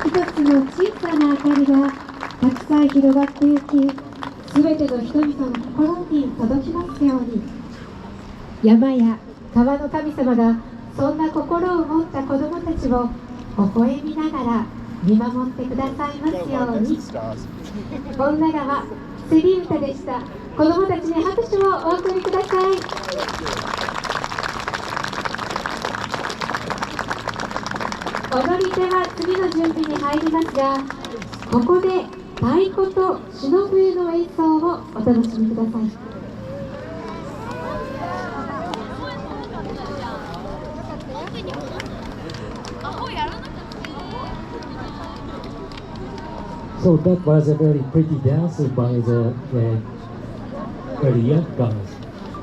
一つの小さな明かりがたくさん広がっていき、すべての人々の心に届きますように。山や川の神様がそんな心を持った子どもたちを微笑みながら見守ってくださいますように。女川セリ歌でした。子どもたちに拍手をお送りください。踊り手は次の準備に入りますが、ここで太鼓と篠笛の演奏をお楽しみください。So that was a very pretty dance by the very young guys.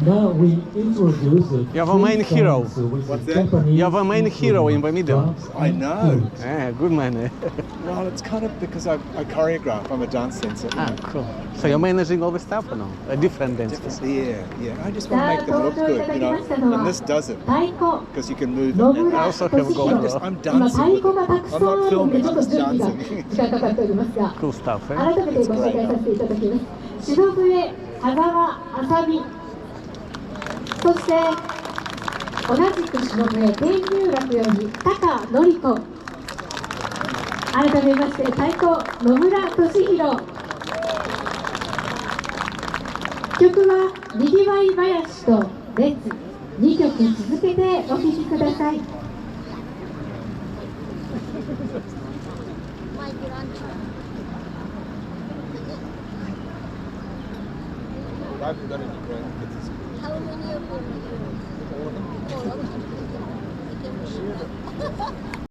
Now we introduce You have a main hero. What's that? You have a main hero in the middle. I know. Yeah, good man. Well, it's kind of because I choreograph. I'm a dance dancer. Ah, cool. So you're managing all the stuff or no? A different dance. Yeah. I just want to make them look good, and this doesn't, 太鼓 because you can move 野 them. 村 also 俊 have 弘 gone 今 I'm 今 dancing 太 with 鼓が them. たくさ I'm んあ not るので filming, ちょっと I'm just 準備が dancing. 時間かかっておりますが、 Cool stuff, eh? 改めてご紹介させていただきます。篠笛羽沢あさみ、そして同じく篠笛天竜楽より高典子、改めまして太鼓野村俊弘、曲はにぎわい林と列、2曲続けてお聴きください。How many of you? All of them?